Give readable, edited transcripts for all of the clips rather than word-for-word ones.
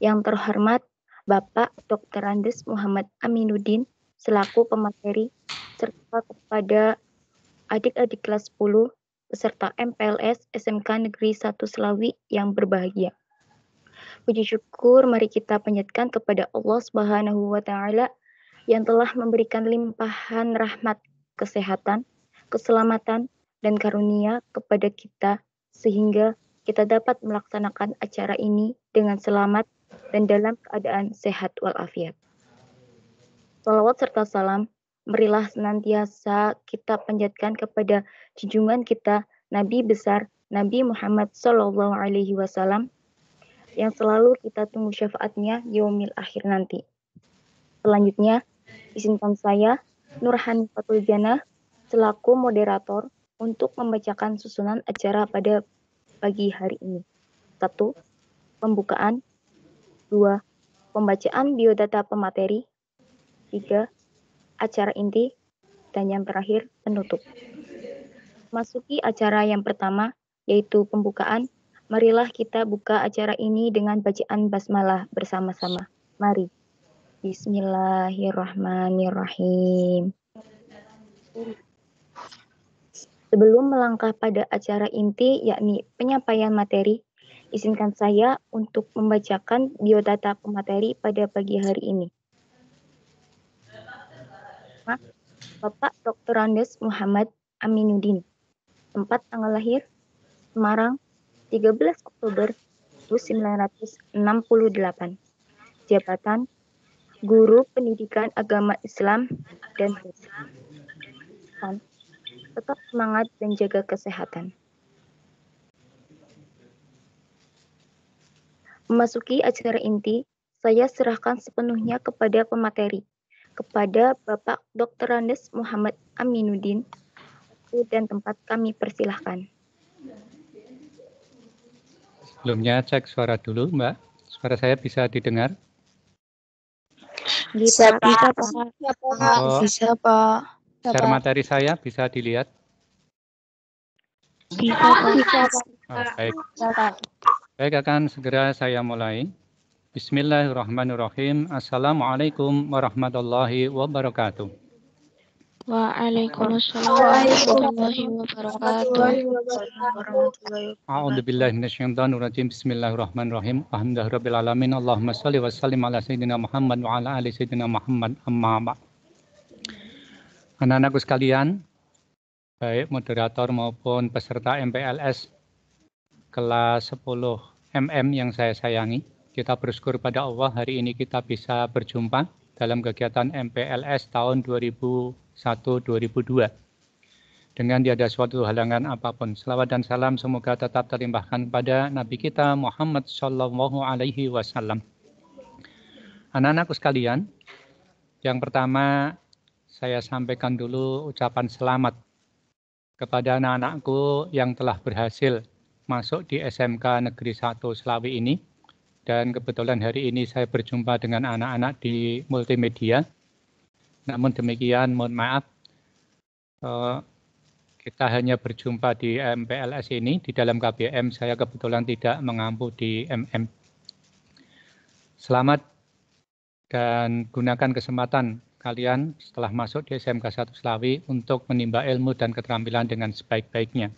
Yang terhormat Bapak Dr. Andes Muhammad Aminuddin selaku pemateri, serta kepada adik-adik kelas 10 peserta MPLS SMK Negeri 1 Selawi yang berbahagia. Puji syukur mari kita panjatkan kepada Allah Subhanahu wa taala yang telah memberikan limpahan rahmat, kesehatan, keselamatan, dan karunia kepada kita sehingga kita dapat melaksanakan acara ini dengan selamat dan dalam keadaan sehat walafiat. Salawat serta salam marilah senantiasa kita panjatkan kepada junjungan kita Nabi besar Nabi Muhammad SAW yang selalu kita tunggu syafaatnya yaumil akhir nanti. Selanjutnya, izinkan saya Nurhani Fatul Jannah selaku moderator untuk membacakan susunan acara pada pagi hari ini. 1. Pembukaan. 2. Pembacaan biodata pemateri. 3. Acara inti. Dan yang terakhir, penutup. Masuki acara yang pertama, yaitu pembukaan. Marilah kita buka acara ini dengan bacaan basmalah bersama-sama. Mari. Bismillahirrahmanirrahim. Sebelum melangkah pada acara inti, yakni penyampaian materi, izinkan saya untuk membacakan biodata pemateri pada pagi hari ini. Bapak Dr. Andes Muhammad Aminuddin. Tempat tanggal lahir, Semarang, 13 Oktober 1968. Jabatan, Guru Pendidikan Agama Islam dan tetap semangat dan jaga kesehatan. Memasuki acara inti, saya serahkan sepenuhnya kepada pemateri, kepada Bapak Dr. Andes Muhammad Aminuddin, dan tempat kami persilahkan. Sebelumnya cek suara dulu, Mbak. Suara saya bisa didengar? Bisa, Pak. Bisa, Pak. Share materi saya bisa dilihat? Bisa, Pak. Baik. Baik, akan segera saya mulai. Bismillahirrahmanirrahim. Assalamualaikum warahmatullahi wabarakatuh. Waalaikumsalam warahmatullahi wabarakatuh. A'udzubillahi minasyaitonir rajim. Bismillahirrahmanirrahim. Alhamdulillahirabbil alamin. Allahumma shalli wa sallim ala sayyidina Muhammad wa ala ali sayyidina Muhammad. Amma ba'd. Anak-anakku sekalian, baik moderator maupun peserta MPLS kelas 10 MM yang saya sayangi, kita bersyukur pada Allah hari ini kita bisa berjumpa dalam kegiatan MPLS tahun 2001-2002 dengan tiada suatu halangan apapun. Selawat dan salam semoga tetap terlimpahkan kepada Nabi kita Muhammad Shallallahu Alaihi Wasallam. Anak-anakku sekalian, yang pertama saya sampaikan dulu ucapan selamat kepada anak-anakku yang telah berhasil masuk di SMK Negeri 1 Selawi ini. Dan kebetulan hari ini saya berjumpa dengan anak-anak di multimedia. Namun demikian, mohon maaf, kita hanya berjumpa di MPLS ini. Di dalam KBM saya kebetulan tidak mengampu di MM. Selamat dan gunakan kesempatan kalian setelah masuk di SMK 1 Selawi untuk menimba ilmu dan keterampilan dengan sebaik-baiknya.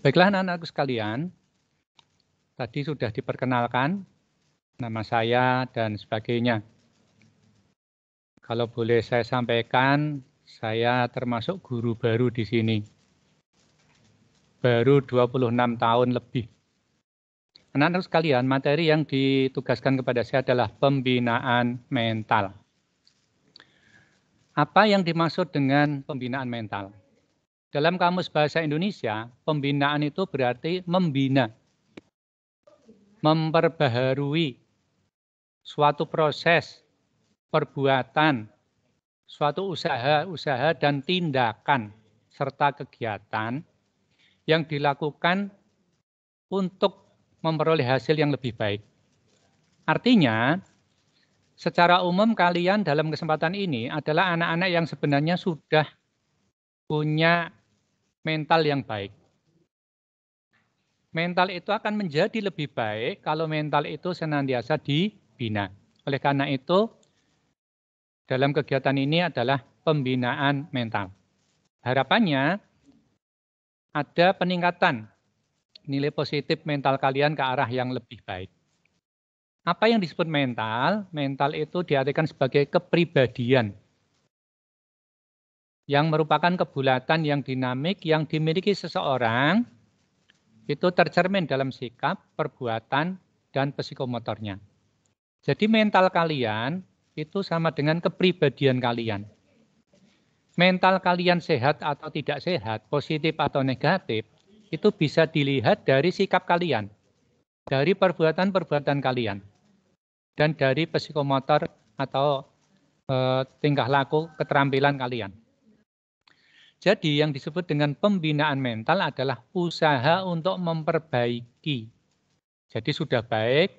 Baiklah anak-anakku sekalian, tadi sudah diperkenalkan nama saya dan sebagainya. Kalau boleh saya sampaikan, saya termasuk guru baru di sini. Baru 26 tahun lebih. Anak-anak sekalian, materi yang ditugaskan kepada saya adalah pembinaan mental. Apa yang dimaksud dengan pembinaan mental? Dalam Kamus Bahasa Indonesia, pembinaan itu berarti membina, memperbaharui suatu proses, perbuatan, suatu usaha dan tindakan, serta kegiatan yang dilakukan untuk memperoleh hasil yang lebih baik. Artinya, secara umum kalian dalam kesempatan ini adalah anak-anak yang sebenarnya sudah punya mental yang baik. mental itu akan menjadi lebih baik kalau mental itu senantiasa dibina. Oleh karena itu, dalam kegiatan ini adalah pembinaan mental. Harapannya ada peningkatan nilai positif mental kalian ke arah yang lebih baik. Apa yang disebut mental? Mental itu diartikan sebagai kepribadian yang merupakan kebulatan yang dinamik yang dimiliki seseorang, itu tercermin dalam sikap, perbuatan, dan psikomotornya. Jadi mental kalian itu sama dengan kepribadian kalian. Mental kalian sehat atau tidak sehat, positif atau negatif, itu bisa dilihat dari sikap kalian, dari perbuatan-perbuatan kalian, dan dari psikomotor atau tingkah laku keterampilan kalian. Jadi yang disebut dengan pembinaan mental adalah usaha untuk memperbaiki. Jadi sudah baik,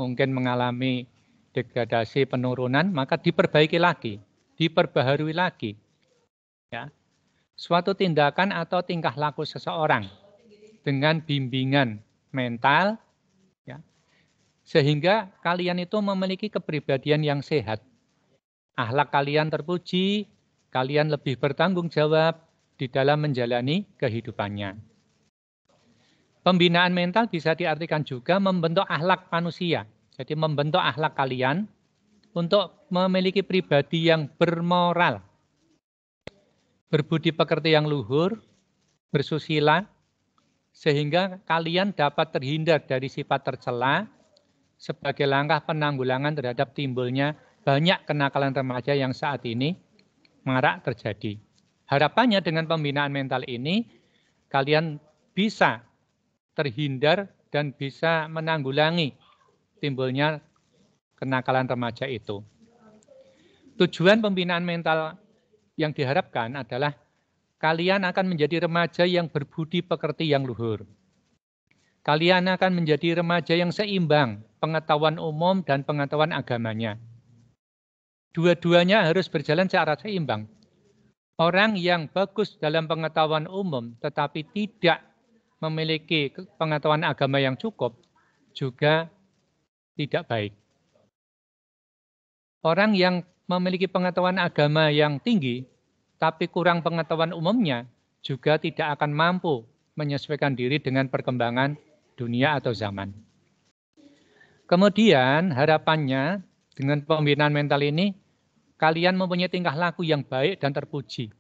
mungkin mengalami degradasi penurunan, maka diperbaiki lagi, diperbaharui lagi. Ya. Suatu tindakan atau tingkah laku seseorang dengan bimbingan mental, ya, sehingga kalian itu memiliki kepribadian yang sehat. Akhlak kalian terpuji, kalian lebih bertanggung jawab di dalam menjalani kehidupannya. Pembinaan mental bisa diartikan juga membentuk akhlak manusia. Jadi membentuk akhlak kalian untuk memiliki pribadi yang bermoral, berbudi pekerti yang luhur, bersusila, sehingga kalian dapat terhindar dari sifat tercela sebagai langkah penanggulangan terhadap timbulnya banyak kenakalan remaja yang saat ini marak terjadi. Harapannya dengan pembinaan mental ini, kalian bisa terhindar dan bisa menanggulangi timbulnya kenakalan remaja itu. Tujuan pembinaan mental yang diharapkan adalah kalian akan menjadi remaja yang berbudi pekerti yang luhur. Kalian akan menjadi remaja yang seimbang, pengetahuan umum dan pengetahuan agamanya. Dua-duanya harus berjalan secara seimbang. Orang yang bagus dalam pengetahuan umum tetapi tidak memiliki pengetahuan agama yang cukup juga tidak baik. Orang yang memiliki pengetahuan agama yang tinggi tapi kurang pengetahuan umumnya juga tidak akan mampu menyesuaikan diri dengan perkembangan dunia atau zaman. Kemudian harapannya dengan pembinaan mental ini, kalian mempunyai tingkah laku yang baik dan terpuji.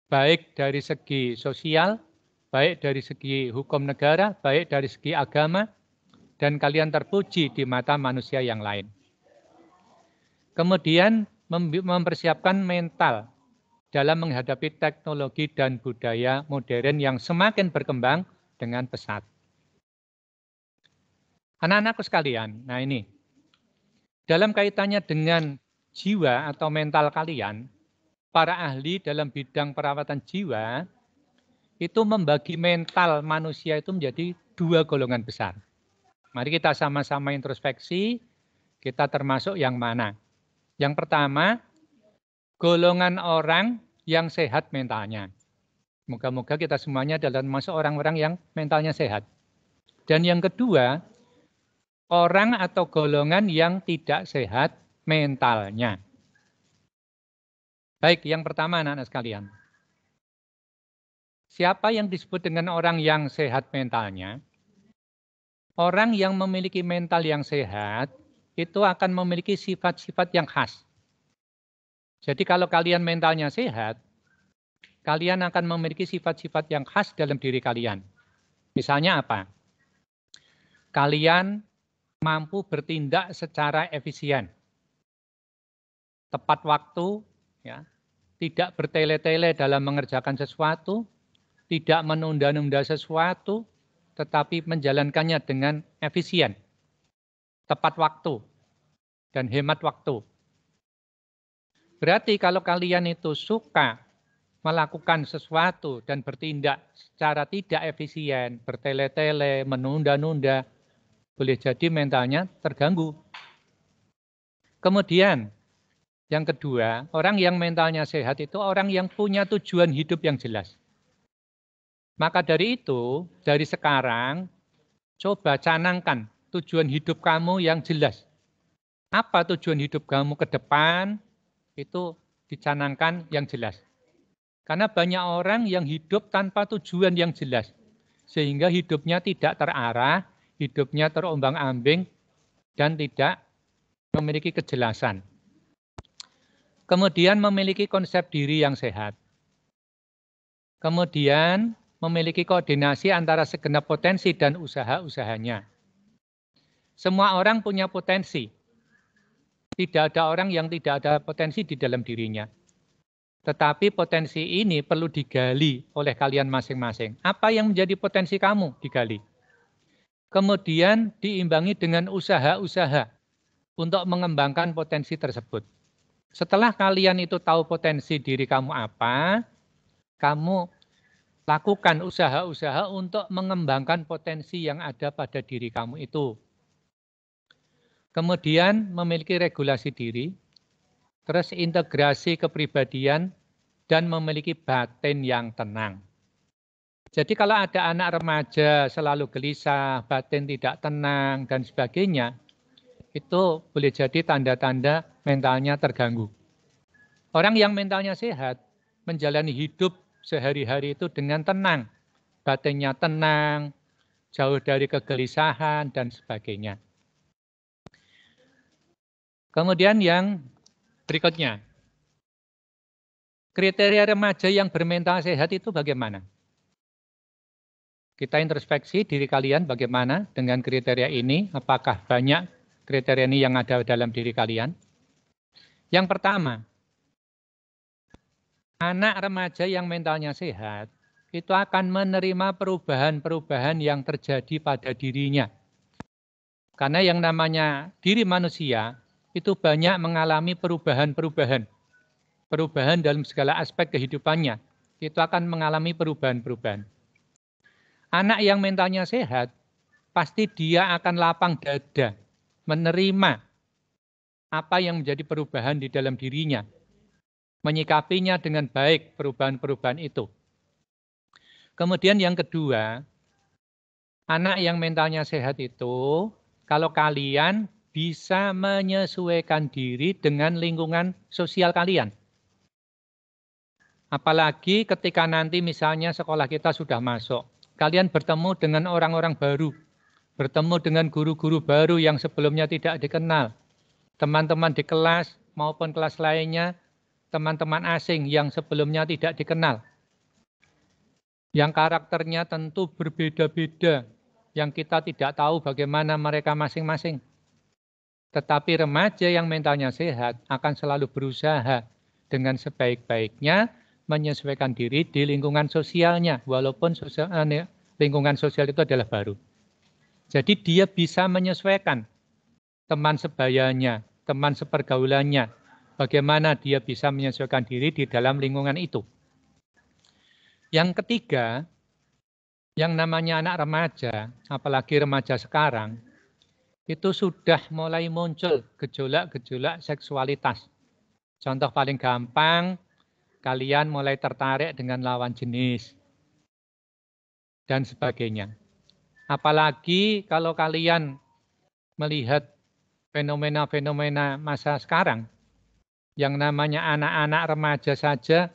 Baik dari segi sosial, baik dari segi hukum negara, baik dari segi agama, dan kalian terpuji di mata manusia yang lain. Kemudian mempersiapkan mental dalam menghadapi teknologi dan budaya modern yang semakin berkembang dengan pesat. Anak-anakku sekalian, nah ini, dalam kaitannya dengan jiwa atau mental kalian, para ahli dalam bidang perawatan jiwa itu membagi mental manusia itu menjadi dua golongan besar. Mari kita sama-sama introspeksi, kita termasuk yang mana. Yang pertama, golongan orang yang sehat mentalnya. Moga-moga kita semuanya adalah termasuk orang-orang yang mentalnya sehat. Dan yang kedua, orang atau golongan yang tidak sehat mentalnya. Baik, yang pertama anak-anak sekalian. Siapa yang disebut dengan orang yang sehat mentalnya? Orang yang memiliki mental yang sehat, itu akan memiliki sifat-sifat yang khas. Jadi kalau kalian mentalnya sehat, kalian akan memiliki sifat-sifat yang khas dalam diri kalian. Misalnya apa? Kalian mampu bertindak secara efisien, tepat waktu, ya, tidak bertele-tele dalam mengerjakan sesuatu, tidak menunda-nunda sesuatu, tetapi menjalankannya dengan efisien, tepat waktu, dan hemat waktu. Berarti kalau kalian itu suka melakukan sesuatu dan bertindak secara tidak efisien, bertele-tele, menunda-nunda, boleh jadi mentalnya terganggu. Kemudian, yang kedua, orang yang mentalnya sehat itu orang yang punya tujuan hidup yang jelas. Maka dari itu, dari sekarang, Coba canangkan tujuan hidup kamu yang jelas. Apa tujuan hidup kamu ke depan? Itu dicanangkan yang jelas. Karena banyak orang yang hidup tanpa tujuan yang jelas. Sehingga hidupnya tidak terarah, hidupnya terombang-ambing, dan tidak memiliki kejelasan. Kemudian memiliki konsep diri yang sehat. Kemudian memiliki koordinasi antara segenap potensi dan usaha-usahanya. Semua orang punya potensi. Tidak ada orang yang tidak ada potensi di dalam dirinya. Tetapi potensi ini perlu digali oleh kalian masing-masing. Apa yang menjadi potensi kamu digali. Kemudian diimbangi dengan usaha-usaha untuk mengembangkan potensi tersebut. Setelah kalian itu tahu potensi diri kamu apa, kamu lakukan usaha-usaha untuk mengembangkan potensi yang ada pada diri kamu itu. Kemudian memiliki regulasi diri, terus integrasi kepribadian, dan memiliki batin yang tenang. Jadi kalau ada anak remaja selalu gelisah, batin tidak tenang, dan sebagainya, itu boleh jadi tanda-tanda mentalnya terganggu. Orang yang mentalnya sehat, menjalani hidup sehari-hari itu dengan tenang. Batinnya tenang, jauh dari kegelisahan, dan sebagainya. Kemudian yang berikutnya. Kriteria remaja yang bermental sehat itu bagaimana? Kita introspeksi diri kalian bagaimana dengan kriteria ini. Apakah banyak kriteria ini yang ada dalam diri kalian? Yang pertama, anak remaja yang mentalnya sehat itu akan menerima perubahan-perubahan yang terjadi pada dirinya. Karena yang namanya diri manusia itu banyak mengalami perubahan-perubahan. Perubahan dalam segala aspek kehidupannya. Itu akan mengalami perubahan-perubahan. Anak yang mentalnya sehat, pasti dia akan lapang dada, menerima apa yang menjadi perubahan di dalam dirinya. Menyikapinya dengan baik perubahan-perubahan itu. Kemudian yang kedua, anak yang mentalnya sehat itu, kalau kalian bisa menyesuaikan diri dengan lingkungan sosial kalian. Apalagi ketika nanti misalnya sekolah kita sudah masuk. Kalian bertemu dengan orang-orang baru. Bertemu dengan guru-guru baru yang sebelumnya tidak dikenal. Teman-teman di kelas maupun kelas lainnya, teman-teman asing yang sebelumnya tidak dikenal. Yang karakternya tentu berbeda-beda. Yang kita tidak tahu bagaimana mereka masing-masing. Tetapi remaja yang mentalnya sehat akan selalu berusaha dengan sebaik-baiknya menyesuaikan diri di lingkungan sosialnya, walaupun lingkungan sosial itu adalah baru. Jadi dia bisa menyesuaikan teman sebayanya, teman sepergaulannya, bagaimana dia bisa menyesuaikan diri di dalam lingkungan itu. Yang ketiga, yang namanya anak remaja, apalagi remaja sekarang, itu sudah mulai muncul gejolak-gejolak seksualitas. Contoh paling gampang, kalian mulai tertarik dengan lawan jenis, dan sebagainya. Apalagi kalau kalian melihat fenomena-fenomena masa sekarang, yang namanya anak-anak remaja saja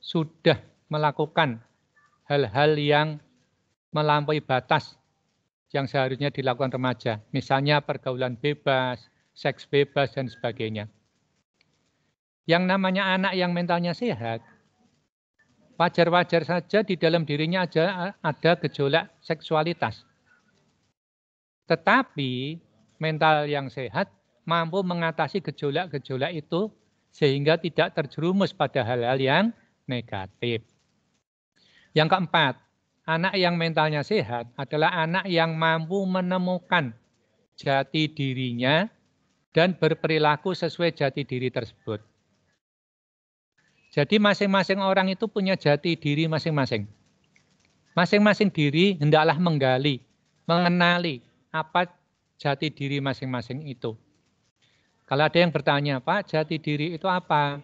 sudah melakukan hal-hal yang melampaui batas yang seharusnya dilakukan remaja. Misalnya pergaulan bebas, seks bebas, dan sebagainya. Yang namanya anak yang mentalnya sehat, wajar-wajar saja di dalam dirinya ada gejolak seksualitas. Tetapi mental yang sehat mampu mengatasi gejolak-gejolak itu sehingga tidak terjerumus pada hal-hal yang negatif. Yang keempat, anak yang mentalnya sehat adalah anak yang mampu menemukan jati dirinya dan berperilaku sesuai jati diri tersebut. Jadi masing-masing orang itu punya jati diri masing-masing. Masing-masing diri hendaklah menggali, mengenali apa jati diri masing-masing itu. Kalau ada yang bertanya, Pak, jati diri itu apa?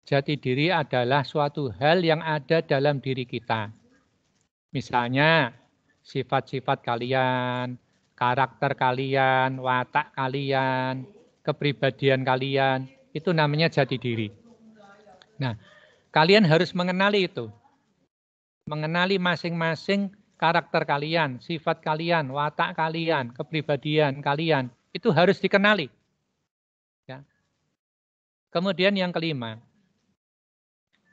Jati diri adalah suatu hal yang ada dalam diri kita. Misalnya, sifat-sifat kalian, karakter kalian, watak kalian, kepribadian kalian, itu namanya jati diri. Nah, kalian harus mengenali itu. Mengenali masing-masing karakter kalian, sifat kalian, watak kalian, kepribadian kalian, itu harus dikenali. Ya. Kemudian yang kelima,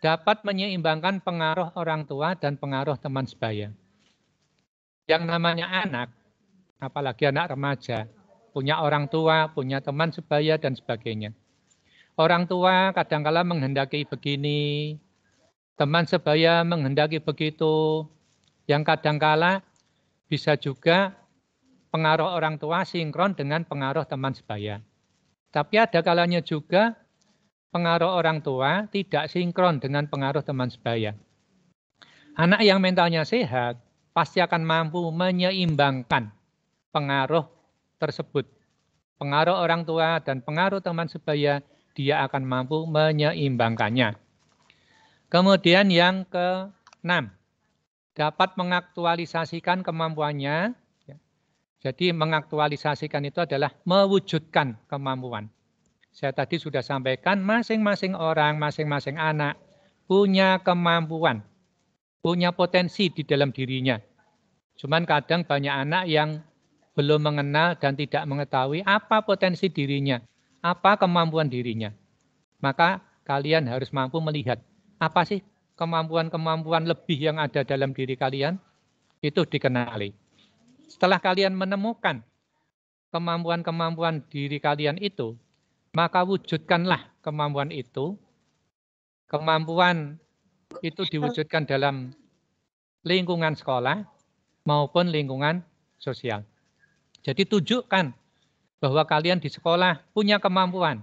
dapat menyeimbangkan pengaruh orang tua dan pengaruh teman sebaya. Yang namanya anak, apalagi anak remaja, punya orang tua, punya teman sebaya, dan sebagainya. Orang tua kadang-kala menghendaki begini, teman sebaya menghendaki begitu, yang kadang-kala bisa juga pengaruh orang tua sinkron dengan pengaruh teman sebaya. Tapi ada kalanya juga pengaruh orang tua tidak sinkron dengan pengaruh teman sebaya. Anak yang mentalnya sehat pasti akan mampu menyeimbangkan pengaruh tersebut. Pengaruh orang tua dan pengaruh teman sebaya, dia akan mampu menyeimbangkannya. Kemudian yang ke-6, dapat mengaktualisasikan kemampuannya. Jadi mengaktualisasikan itu adalah mewujudkan kemampuan. Saya tadi sudah sampaikan masing-masing orang, masing-masing anak punya kemampuan, punya potensi di dalam dirinya. Cuman kadang banyak anak yang belum mengenal dan tidak mengetahui apa potensi dirinya, apa kemampuan dirinya. Maka kalian harus mampu melihat apa sih kemampuan-kemampuan lebih yang ada dalam diri kalian, itu dikenali. Setelah kalian menemukan kemampuan-kemampuan diri kalian itu, maka wujudkanlah kemampuan itu. Kemampuan itu diwujudkan dalam lingkungan sekolah maupun lingkungan sosial. Jadi tunjukkan bahwa kalian di sekolah punya kemampuan.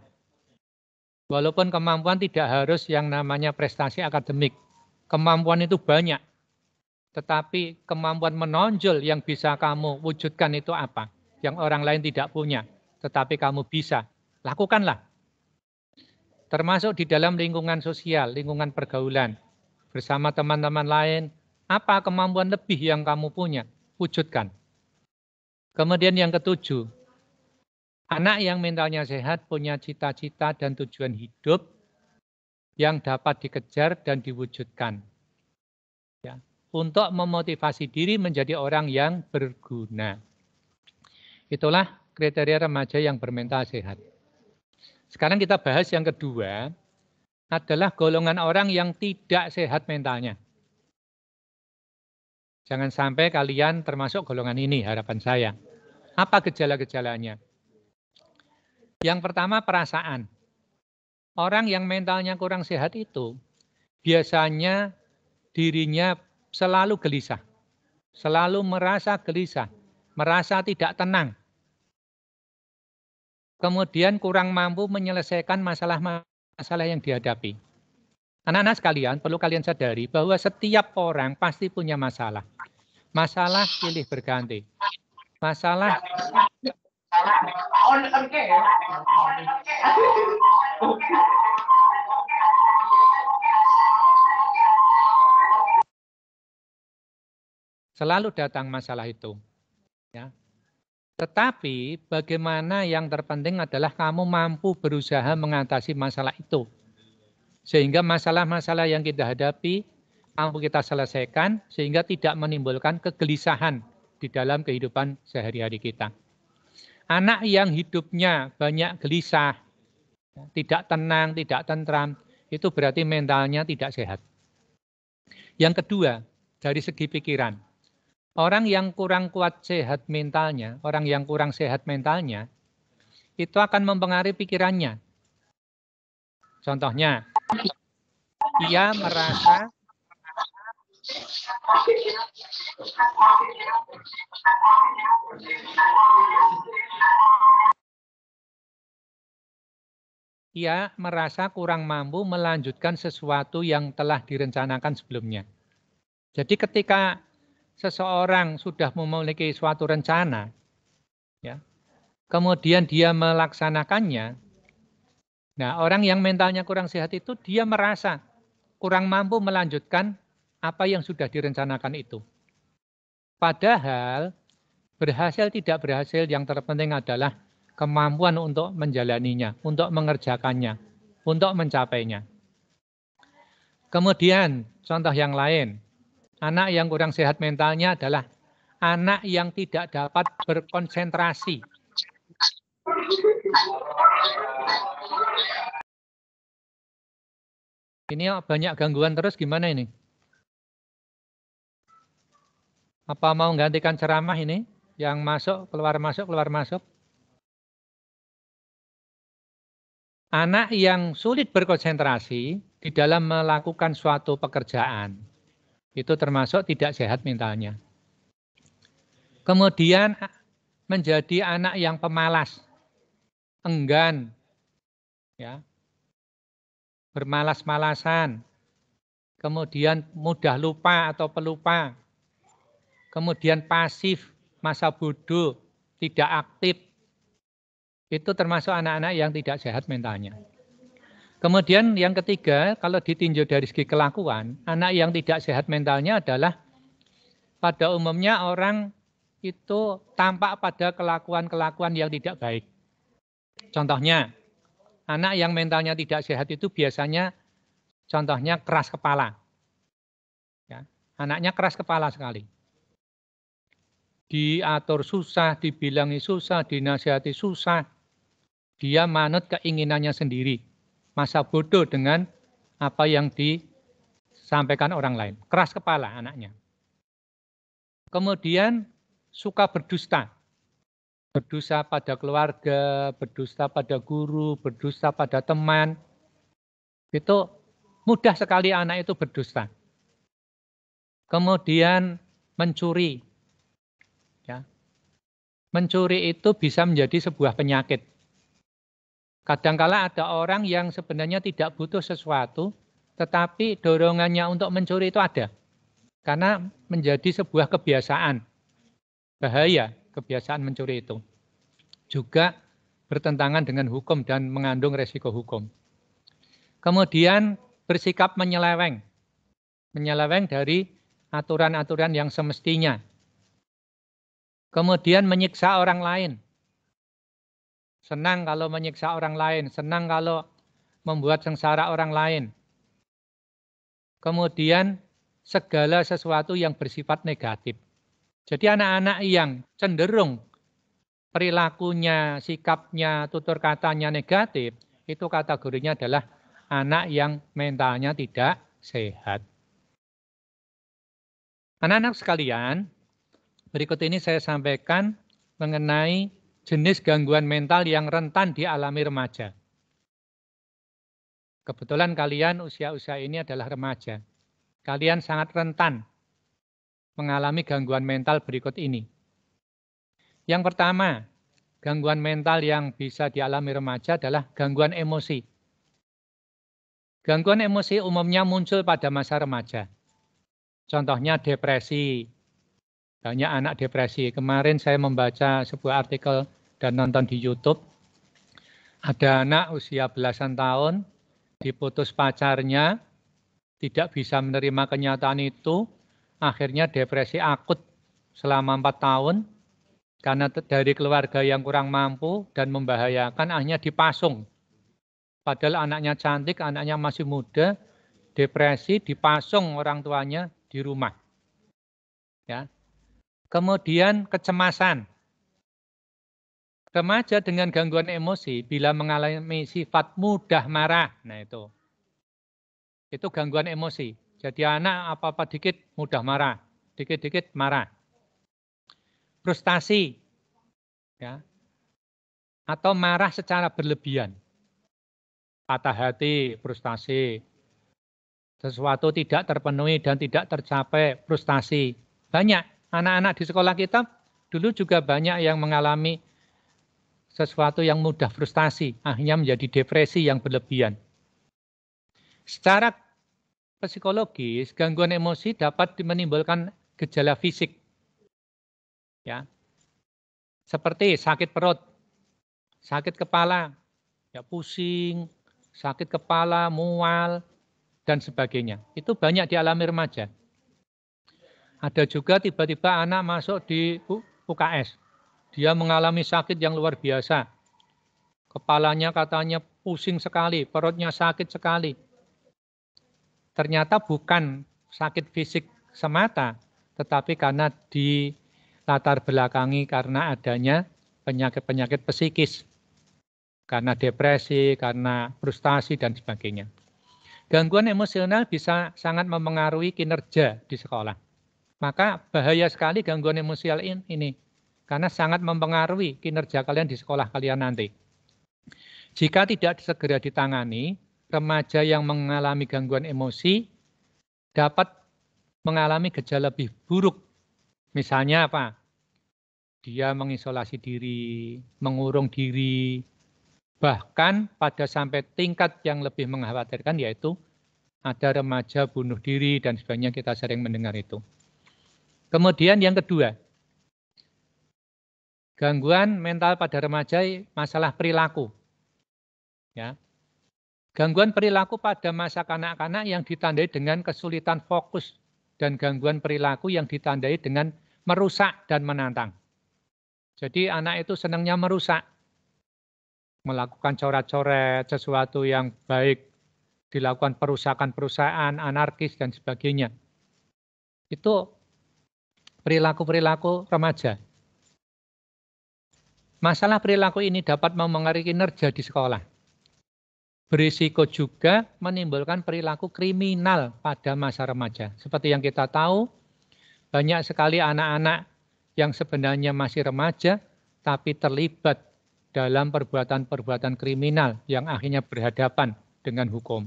Walaupun kemampuan tidak harus yang namanya prestasi akademik. Kemampuan itu banyak. Tetapi kemampuan menonjol yang bisa kamu wujudkan itu apa? Yang orang lain tidak punya, tetapi kamu bisa. Lakukanlah. Termasuk di dalam lingkungan sosial, lingkungan pergaulan. Bersama teman-teman lain, apa kemampuan lebih yang kamu punya? Wujudkan. Kemudian yang ke-7, anak yang mentalnya sehat punya cita-cita dan tujuan hidup yang dapat dikejar dan diwujudkan. Ya, untuk memotivasi diri menjadi orang yang berguna. Itulah kriteria remaja yang bermental sehat. Sekarang kita bahas yang kedua, adalah golongan orang yang tidak sehat mentalnya. Jangan sampai kalian termasuk golongan ini, harapan saya. Apa gejala-gejalanya? Yang pertama, perasaan. Orang yang mentalnya kurang sehat itu, biasanya dirinya selalu gelisah. Selalu merasa gelisah, merasa tidak tenang. Kemudian kurang mampu menyelesaikan masalah yang dihadapi. Anak-anak sekalian, perlu kalian sadari bahwa setiap orang pasti punya masalah. Masalah silih berganti. Masalah selalu datang masalah itu. Ya. Tetapi bagaimana yang terpenting adalah kamu mampu berusaha mengatasi masalah itu. Sehingga masalah-masalah yang kita hadapi mampu kita selesaikan sehingga tidak menimbulkan kegelisahan di dalam kehidupan sehari-hari kita. Anak yang hidupnya banyak gelisah, tidak tenang, tidak tentram, itu berarti mentalnya tidak sehat. Yang kedua, dari segi pikiran. Orang yang kurang kuat sehat mentalnya, orang yang kurang sehat mentalnya, itu akan mempengaruhi pikirannya. Contohnya, ia merasa kurang mampu melanjutkan sesuatu yang telah direncanakan sebelumnya. Jadi ketika seseorang sudah memiliki suatu rencana, ya, kemudian dia melaksanakannya, nah orang yang mentalnya kurang sehat itu dia merasa kurang mampu melanjutkan apa yang sudah direncanakan itu. Padahal berhasil tidak berhasil yang terpenting adalah kemampuan untuk menjalaninya, untuk mengerjakannya, untuk mencapainya. Kemudian contoh yang lain, anak yang kurang sehat mentalnya adalah anak yang tidak dapat berkonsentrasi. Ini banyak gangguan terus, gimana ini? Apa mau gantikan ceramah ini? Yang masuk, keluar masuk, keluar masuk. Anak yang sulit berkonsentrasi di dalam melakukan suatu pekerjaan, itu termasuk tidak sehat mentalnya. Kemudian menjadi anak yang pemalas, enggan, ya, bermalas-malasan, kemudian mudah lupa atau pelupa, kemudian pasif, masa bodoh, tidak aktif, itu termasuk anak-anak yang tidak sehat mentalnya. Kemudian yang ketiga, kalau ditinjau dari segi kelakuan, anak yang tidak sehat mentalnya adalah pada umumnya orang itu tampak pada kelakuan-kelakuan yang tidak baik. Contohnya, anak yang mentalnya tidak sehat itu biasanya contohnya keras kepala. Ya, anaknya keras kepala sekali. Diatur susah, dibilangi susah, dinasihati susah. Dia manut keinginannya sendiri. Masa bodoh dengan apa yang disampaikan orang lain. Keras kepala anaknya. Kemudian suka berdusta. Berdusta pada keluarga, berdusta pada guru, berdusta pada teman. Itu mudah sekali anak itu berdusta. Kemudian mencuri. Ya. Mencuri itu bisa menjadi sebuah penyakit. Kadangkala ada orang yang sebenarnya tidak butuh sesuatu, tetapi dorongannya untuk mencuri itu ada. Karena menjadi sebuah kebiasaan. Bahaya kebiasaan mencuri itu. Juga bertentangan dengan hukum dan mengandung resiko hukum. Kemudian bersikap menyeleweng. Menyeleweng dari aturan-aturan yang semestinya. Kemudian menyiksa orang lain. Senang kalau menyiksa orang lain, senang kalau membuat sengsara orang lain. Kemudian segala sesuatu yang bersifat negatif. Jadi anak-anak yang cenderung perilakunya, sikapnya, tutur katanya negatif, itu kategorinya adalah anak yang mentalnya tidak sehat. Anak-anak sekalian, berikut ini saya sampaikan mengenai jenis gangguan mental yang rentan dialami remaja. Kebetulan kalian usia-usia ini adalah remaja. Kalian sangat rentan mengalami gangguan mental berikut ini. Yang pertama, gangguan mental yang bisa dialami remaja adalah gangguan emosi. Gangguan emosi umumnya muncul pada masa remaja. Contohnya depresi. Banyak anak depresi. Kemarin saya membaca sebuah artikel dan nonton di YouTube. Ada anak usia belasan tahun, diputus pacarnya, tidak bisa menerima kenyataan itu, akhirnya depresi akut selama 4 tahun, karena dari keluarga yang kurang mampu dan membahayakan, akhirnya dipasung. Padahal anaknya cantik, anaknya masih muda, depresi, dipasung orang tuanya di rumah. Ya. Kemudian kecemasan. Remaja dengan gangguan emosi bila mengalami sifat mudah marah, nah itu gangguan emosi. Jadi anak apa-apa dikit mudah marah, dikit-dikit marah. Frustasi, ya, atau marah secara berlebihan. Patah hati, frustasi. Sesuatu tidak terpenuhi dan tidak tercapai, frustasi. Banyak anak-anak di sekolah kita dulu juga banyak yang mengalami sesuatu yang mudah frustasi, akhirnya menjadi depresi yang berlebihan. Secara psikologis, gangguan emosi dapat menimbulkan gejala fisik. Ya. Seperti sakit perut, sakit kepala, ya pusing, sakit kepala, mual, dan sebagainya. Itu banyak dialami remaja. Ada juga tiba-tiba anak masuk di UKS. Dia mengalami sakit yang luar biasa. Kepalanya katanya pusing sekali, perutnya sakit sekali. Ternyata bukan sakit fisik semata, tetapi karena di latar belakangi karena adanya penyakit-penyakit psikis. Karena depresi, karena frustasi, dan sebagainya. Gangguan emosional bisa sangat mempengaruhi kinerja di sekolah. Maka bahaya sekali gangguan emosional ini. Karena sangat mempengaruhi kinerja kalian di sekolah kalian nanti. Jika tidak segera ditangani, remaja yang mengalami gangguan emosi dapat mengalami gejala lebih buruk. Misalnya apa? Dia mengisolasi diri, mengurung diri, bahkan pada sampai tingkat yang lebih mengkhawatirkan yaitu ada remaja bunuh diri dan sebagainya, kita sering mendengar itu. Kemudian yang kedua, gangguan mental pada remaja masalah perilaku. Ya. Gangguan perilaku pada masa kanak-kanak yang ditandai dengan kesulitan fokus dan gangguan perilaku yang ditandai dengan merusak dan menantang. Jadi anak itu senangnya merusak, melakukan coret-coret, sesuatu yang baik, dilakukan perusakan-perusakan, anarkis, dan sebagainya. Itu perilaku-perilaku remaja. Masalah perilaku ini dapat memengaruhi kinerja di sekolah. Berisiko juga menimbulkan perilaku kriminal pada masa remaja. Seperti yang kita tahu, banyak sekali anak-anak yang sebenarnya masih remaja, tapi terlibat dalam perbuatan-perbuatan kriminal yang akhirnya berhadapan dengan hukum.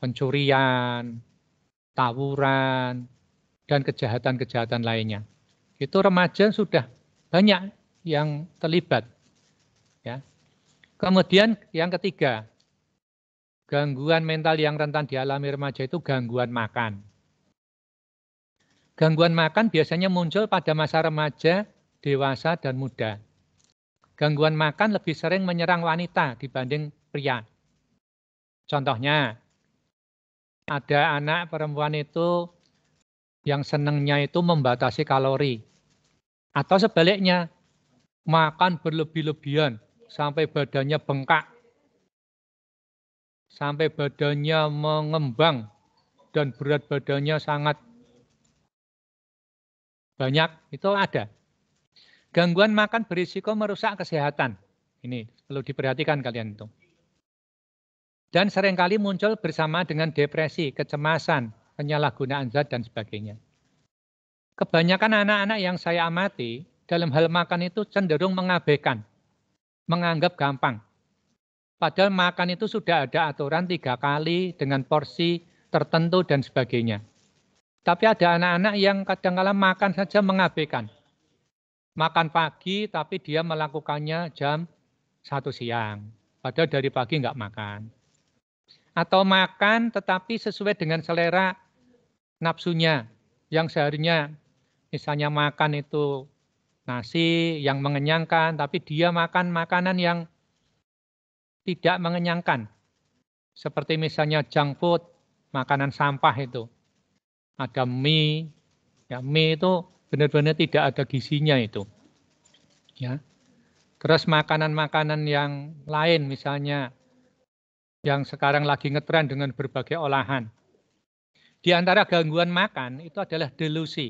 Pencurian, tawuran, dan kejahatan-kejahatan lainnya. Itu remaja sudah banyak yang terlibat. Ya. Kemudian yang ketiga, gangguan mental yang rentan dialami remaja itu gangguan makan. Gangguan makan biasanya muncul pada masa remaja, dewasa, dan muda. Gangguan makan lebih sering menyerang wanita dibanding pria. Contohnya, ada anak perempuan itu yang senangnya itu membatasi kalori. Atau sebaliknya, makan berlebih-lebihan sampai badannya bengkak, sampai badannya mengembang, dan berat badannya sangat banyak, itu ada. Gangguan makan berisiko merusak kesehatan. Ini perlu diperhatikan kalian itu. Dan seringkali muncul bersama dengan depresi, kecemasan, penyalahgunaan zat, dan sebagainya. Kebanyakan anak-anak yang saya amati, dalam hal makan itu cenderung mengabaikan, menganggap gampang. Padahal makan itu sudah ada aturan 3 kali dengan porsi tertentu dan sebagainya. Tapi ada anak-anak yang kadang-kala makan saja mengabaikan. Makan pagi tapi dia melakukannya jam 1 siang. Padahal dari pagi nggak makan. Atau makan tetapi sesuai dengan selera nafsunya. Yang seharusnya misalnya makan itu nasi yang mengenyangkan, tapi dia makan makanan yang tidak mengenyangkan. Seperti misalnya junk food, makanan sampah itu. Ada mie, ya mie itu benar-benar tidak ada gizinya itu. Ya. Terus makanan-makanan yang lain misalnya yang sekarang lagi ngetren dengan berbagai olahan. Di antara gangguan makan itu adalah delusi.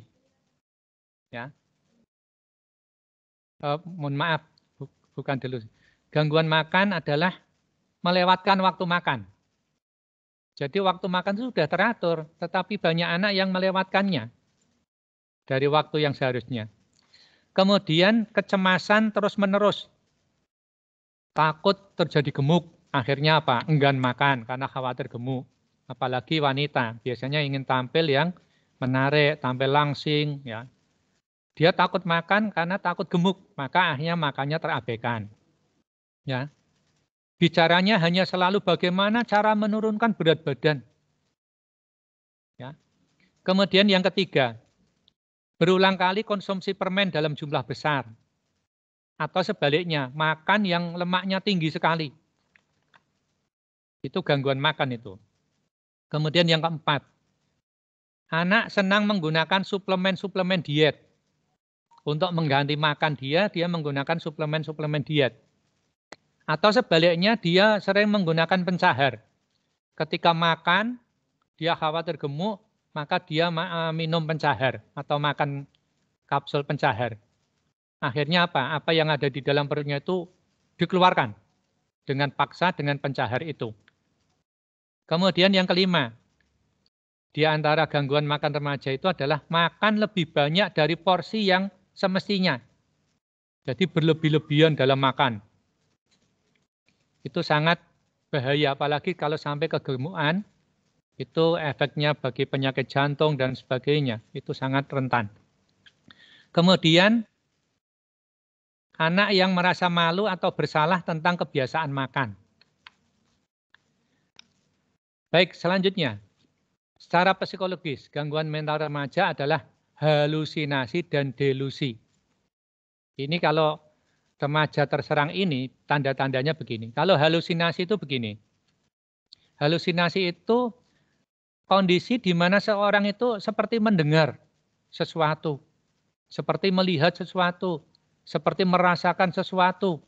Ya. Mohon maaf, bukan delusi. Gangguan makan adalah melewatkan waktu makan. Jadi waktu makan itu sudah teratur, tetapi banyak anak yang melewatkannya dari waktu yang seharusnya. Kemudian kecemasan terus-menerus. Takut terjadi gemuk, akhirnya apa? Enggan makan karena khawatir gemuk. Apalagi wanita, biasanya ingin tampil yang menarik, tampil langsing. Ya. Dia takut makan karena takut gemuk, maka akhirnya makannya terabaikan. Ya. Bicaranya hanya selalu bagaimana cara menurunkan berat badan. Ya. Kemudian yang ketiga, berulang kali konsumsi permen dalam jumlah besar. Atau sebaliknya, makan yang lemaknya tinggi sekali. Itu gangguan makan itu. Kemudian yang keempat, Anak senang menggunakan suplemen-suplemen diet. Untuk mengganti makan dia menggunakan suplemen-suplemen diet. Atau sebaliknya dia sering menggunakan pencahar. Ketika makan, dia khawatir gemuk, maka dia minum pencahar atau makan kapsul pencahar. Akhirnya apa? Apa yang ada di dalam perutnya itu dikeluarkan dengan paksa dengan pencahar itu. Kemudian yang kelima, di antara gangguan makan remaja itu adalah makan lebih banyak dari porsi yang semestinya. Jadi berlebih-lebihan dalam makan. Itu sangat bahaya, apalagi kalau sampai kegemukan, itu efeknya bagi penyakit jantung dan sebagainya, itu sangat rentan. Kemudian, anak yang merasa malu atau bersalah tentang kebiasaan makan. Baik, selanjutnya, secara psikologis, gangguan mental remaja adalah halusinasi dan delusi. Ini kalau remaja terserang ini, tanda-tandanya begini. Kalau halusinasi itu begini. Halusinasi itu kondisi di mana seorang itu seperti mendengar sesuatu, seperti melihat sesuatu, seperti merasakan sesuatu,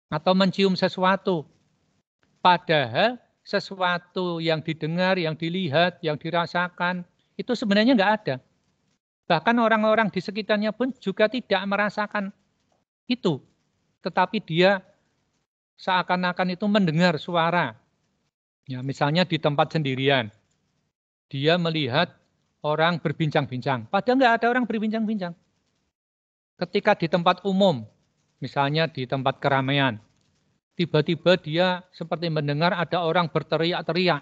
atau mencium sesuatu. Padahal sesuatu yang didengar, yang dilihat, yang dirasakan, itu sebenarnya nggak ada. Bahkan orang-orang di sekitarnya pun juga tidak merasakan itu. Tetapi dia seakan-akan itu mendengar suara. Ya, misalnya di tempat sendirian, dia melihat orang berbincang-bincang. Padahal nggak ada orang berbincang-bincang. Ketika di tempat umum, misalnya di tempat keramaian, tiba-tiba dia seperti mendengar ada orang berteriak-teriak.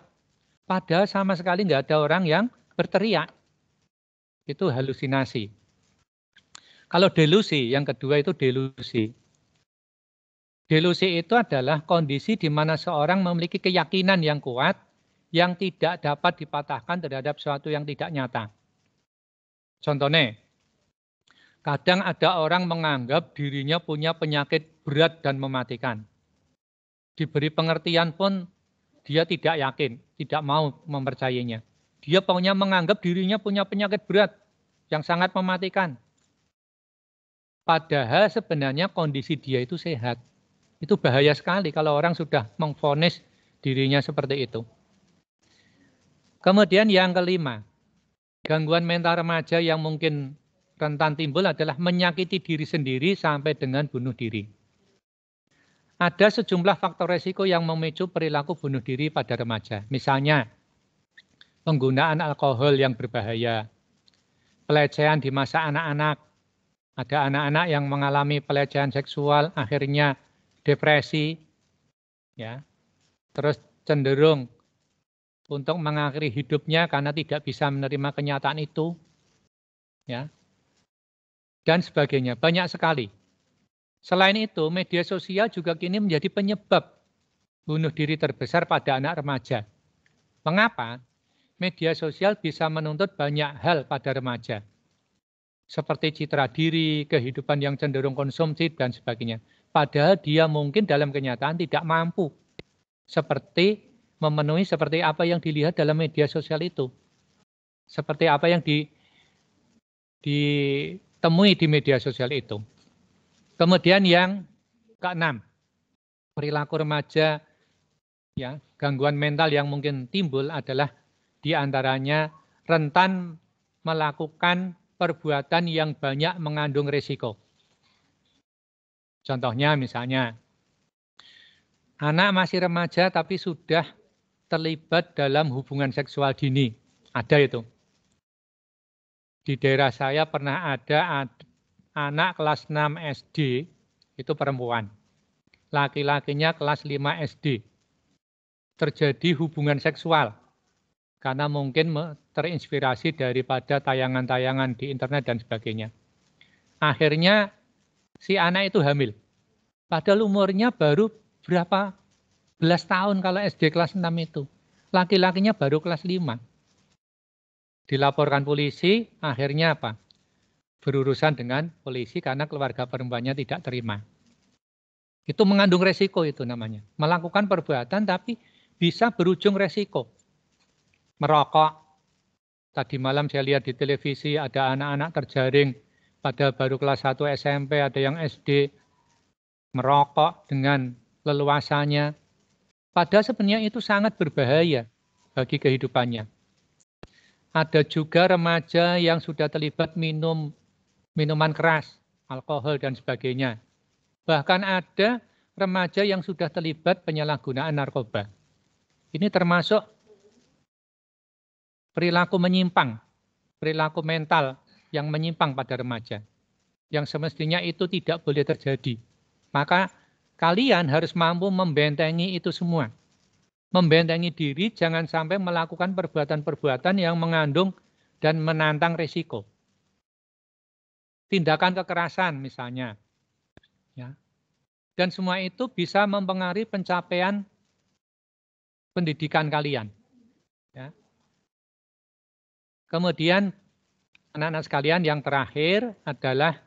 Padahal sama sekali nggak ada orang yang berteriak. Itu halusinasi. Kalau delusi, yang kedua itu delusi. Delusi itu adalah kondisi di mana seorang memiliki keyakinan yang kuat yang tidak dapat dipatahkan terhadap sesuatu yang tidak nyata. Contohnya, kadang ada orang menganggap dirinya punya penyakit berat dan mematikan. Diberi pengertian pun dia tidak yakin, tidak mau mempercayainya. Dia pokoknya menganggap dirinya punya penyakit berat yang sangat mematikan. Padahal sebenarnya kondisi dia itu sehat. Itu bahaya sekali kalau orang sudah memvonis dirinya seperti itu. Kemudian yang kelima, gangguan mental remaja yang mungkin rentan timbul adalah menyakiti diri sendiri sampai dengan bunuh diri. Ada sejumlah faktor resiko yang memicu perilaku bunuh diri pada remaja. Misalnya, penggunaan alkohol yang berbahaya, pelecehan di masa anak-anak. Ada anak-anak yang mengalami pelecehan seksual, akhirnya depresi, ya, terus cenderung untuk mengakhiri hidupnya karena tidak bisa menerima kenyataan itu, ya, dan sebagainya. Banyak sekali. Selain itu, media sosial juga kini menjadi penyebab bunuh diri terbesar pada anak remaja. Mengapa? Media sosial bisa menuntut banyak hal pada remaja, seperti citra diri, kehidupan yang cenderung konsumtif, dan sebagainya. Padahal dia mungkin dalam kenyataan tidak mampu seperti memenuhi seperti apa yang dilihat dalam media sosial itu. Seperti apa yang ditemui di media sosial itu. Kemudian yang keenam, perilaku remaja, ya, gangguan mental yang mungkin timbul adalah diantaranya rentan melakukan perbuatan yang banyak mengandung risiko. Contohnya misalnya, anak masih remaja tapi sudah terlibat dalam hubungan seksual dini. Ada itu. Di daerah saya pernah ada anak kelas 6 SD, itu perempuan. Laki-lakinya kelas 5 SD. Terjadi hubungan seksual. Karena mungkin terinspirasi daripada tayangan-tayangan di internet dan sebagainya. Akhirnya si anak itu hamil. Padahal umurnya baru berapa belas tahun kalau SD kelas 6 itu. Laki-lakinya baru kelas 5. Dilaporkan polisi, akhirnya apa? Berurusan dengan polisi karena keluarga perempuannya tidak terima. Itu mengandung resiko itu namanya. Melakukan perbuatan tapi bisa berujung resiko. Merokok, Tadi malam saya lihat di televisi ada anak-anak terjaring pada baru kelas 1 SMP, ada yang SD, merokok dengan leluasanya. Padahal sebenarnya itu sangat berbahaya bagi kehidupannya. Ada juga remaja yang sudah terlibat minum minuman keras, alkohol dan sebagainya. Bahkan ada remaja yang sudah terlibat penyalahgunaan narkoba. Ini termasuk perilaku menyimpang, perilaku mental yang menyimpang pada remaja. Yang semestinya itu tidak boleh terjadi. Maka kalian harus mampu membentengi itu semua. Membentengi diri, jangan sampai melakukan perbuatan-perbuatan yang mengandung dan menantang risiko. Tindakan kekerasan misalnya. Ya. Dan semua itu bisa mempengaruhi pencapaian pendidikan kalian. Ya. Kemudian anak-anak sekalian yang terakhir adalah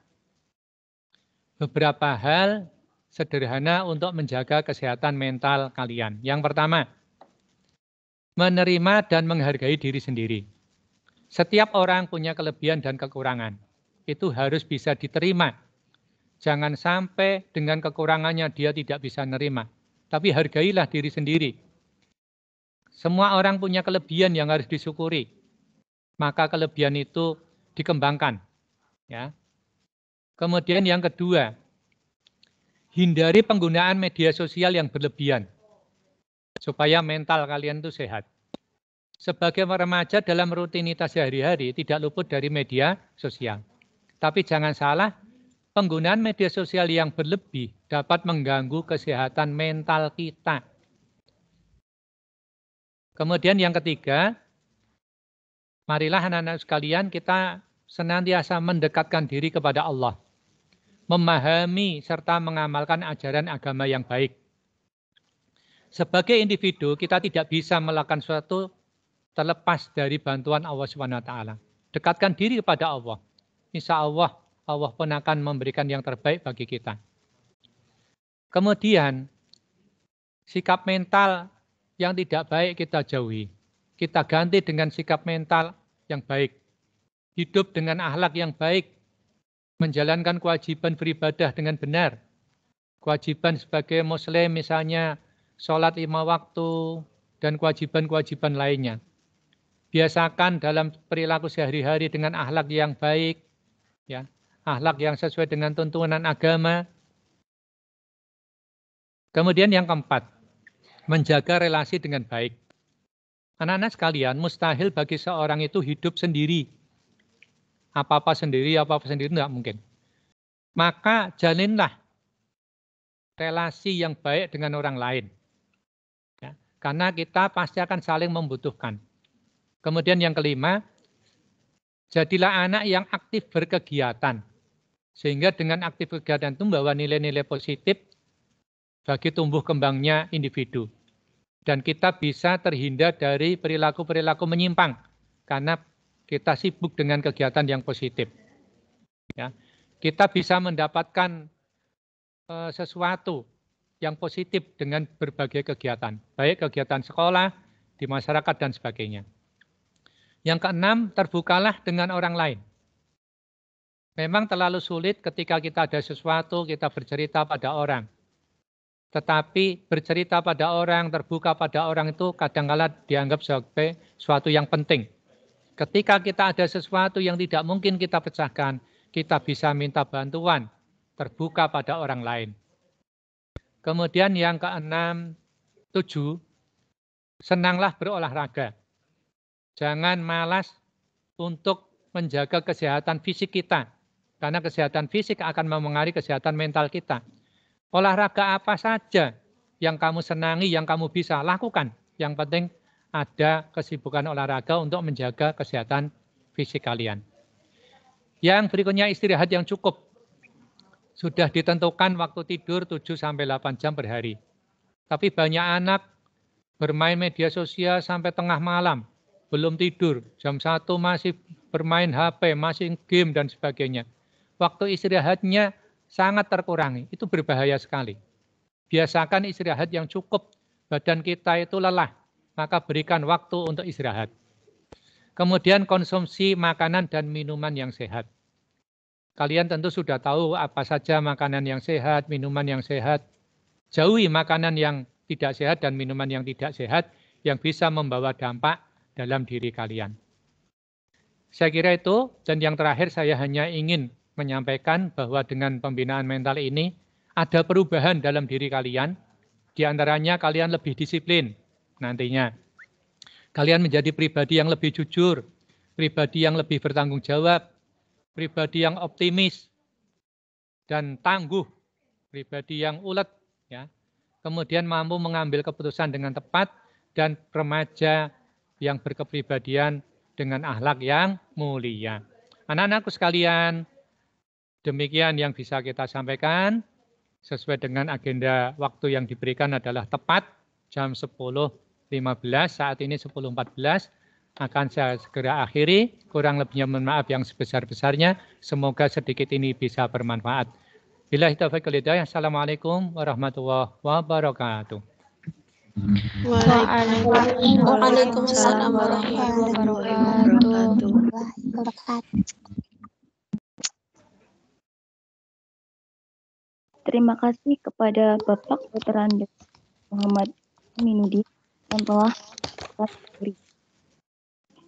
beberapa hal sederhana untuk menjaga kesehatan mental kalian. Yang pertama, menerima dan menghargai diri sendiri. Setiap orang punya kelebihan dan kekurangan. Itu harus bisa diterima. Jangan sampai dengan kekurangannya dia tidak bisa menerima. Tapi hargailah diri sendiri. Semua orang punya kelebihan yang harus disyukuri. Maka kelebihan itu dikembangkan. Ya. Kemudian yang kedua, hindari penggunaan media sosial yang berlebihan. Supaya mental kalian itu sehat. Sebagai remaja dalam rutinitas sehari-hari tidak luput dari media sosial. Tapi jangan salah, penggunaan media sosial yang berlebih dapat mengganggu kesehatan mental kita. Kemudian yang ketiga, marilah anak-anak sekalian kita senantiasa mendekatkan diri kepada Allah. Memahami serta mengamalkan ajaran agama yang baik. Sebagai individu, kita tidak bisa melakukan sesuatu terlepas dari bantuan Allah SWT. Dekatkan diri kepada Allah. Insya Allah, Allah pun akan memberikan yang terbaik bagi kita. Kemudian, sikap mental yang tidak baik kita jauhi. Kita ganti dengan sikap mental yang baik. Hidup dengan akhlak yang baik. Menjalankan kewajiban beribadah dengan benar. Kewajiban sebagai muslim misalnya sholat 5 waktu dan kewajiban-kewajiban lainnya. Biasakan dalam perilaku sehari-hari dengan akhlak yang baik, ya, akhlak yang sesuai dengan tuntunan agama. Kemudian yang keempat, menjaga relasi dengan baik. Anak-anak sekalian, mustahil bagi seorang itu hidup sendiri. Apa-apa sendiri tidak mungkin. Maka jalinlah relasi yang baik dengan orang lain. Ya, karena kita pasti akan saling membutuhkan. Kemudian yang kelima, jadilah anak yang aktif berkegiatan. Sehingga dengan aktif kegiatan itu membawa nilai-nilai positif bagi tumbuh kembangnya individu. Dan kita bisa terhindar dari perilaku-perilaku menyimpang. Karena kita sibuk dengan kegiatan yang positif. Ya. Kita bisa mendapatkan sesuatu yang positif dengan berbagai kegiatan. Baik kegiatan sekolah, di masyarakat, dan sebagainya. Yang keenam, terbukalah dengan orang lain. Memang terlalu sulit ketika kita ada sesuatu, kita bercerita pada orang. Tetapi bercerita pada orang, terbuka pada orang itu kadang-kala dianggap sebagai sesuatu yang penting. Ketika kita ada sesuatu yang tidak mungkin kita pecahkan, kita bisa minta bantuan, terbuka pada orang lain. Kemudian yang keenam, 7, senanglah berolahraga. Jangan malas untuk menjaga kesehatan fisik kita. Karena kesehatan fisik akan memengaruhi kesehatan mental kita. Olahraga apa saja yang kamu senangi, yang kamu bisa lakukan. Yang penting ada kesibukan olahraga untuk menjaga kesehatan fisik kalian. Yang berikutnya istirahat yang cukup. Sudah ditentukan waktu tidur 7-8 jam per hari. Tapi banyak anak bermain media sosial sampai tengah malam. Belum tidur. Jam 1 masih bermain HP, masih game dan sebagainya. Waktu istirahatnya sangat terkurangi. Itu berbahaya sekali. Biasakan istirahat yang cukup. Badan kita itu lelah. Maka berikan waktu untuk istirahat. Kemudian konsumsi makanan dan minuman yang sehat. Kalian tentu sudah tahu apa saja makanan yang sehat, minuman yang sehat. Jauhi makanan yang tidak sehat dan minuman yang tidak sehat yang bisa membawa dampak dalam diri kalian. Saya kira itu, dan yang terakhir saya hanya ingin menyampaikan bahwa dengan pembinaan mental ini ada perubahan dalam diri kalian. Di antaranya kalian lebih disiplin nantinya. Kalian menjadi pribadi yang lebih jujur, pribadi yang lebih bertanggung jawab, pribadi yang optimis dan tangguh, pribadi yang ulet, ya. Kemudian mampu mengambil keputusan dengan tepat dan remaja yang berkepribadian dengan akhlak yang mulia. Anak-anakku sekalian, demikian yang bisa kita sampaikan. Sesuai dengan agenda waktu yang diberikan adalah tepat jam 10.15, saat ini 10.14. Akan saya segera akhiri, kurang lebihnya mohon maaf yang sebesar-besarnya. Semoga sedikit ini bisa bermanfaat. Billahi taufiq wal hidayah. Assalamualaikum warahmatullahi wabarakatuh. Waalaikumsalam warahmatullahi wabarakatuh. Terima kasih kepada Bapak Dr. Andes Muhammad Aminuddin yang telah beri.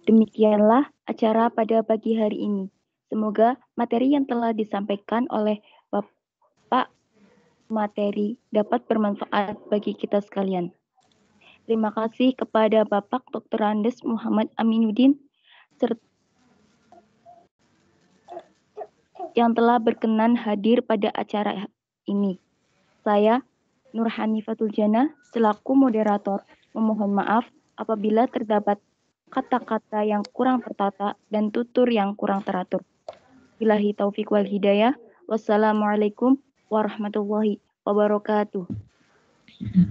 Demikianlah acara pada pagi hari ini. Semoga materi yang telah disampaikan oleh Bapak materi dapat bermanfaat bagi kita sekalian. Terima kasih kepada Bapak Dr. Andes Muhammad Aminuddin yang telah berkenan hadir pada acara ini. Saya, Nurhani Fatul Jannah, selaku moderator, memohon maaf apabila terdapat kata-kata yang kurang tertata dan tutur yang kurang teratur. Billahi taufik wal hidayah. Wassalamualaikum warahmatullahi wabarakatuh.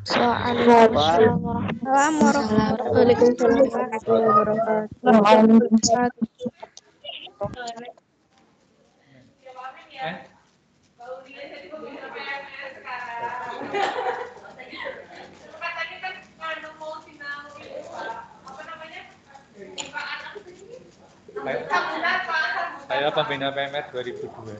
Waalaikumsalam warahmatullahi wabarakatuh. Saya pembina PMR 2002.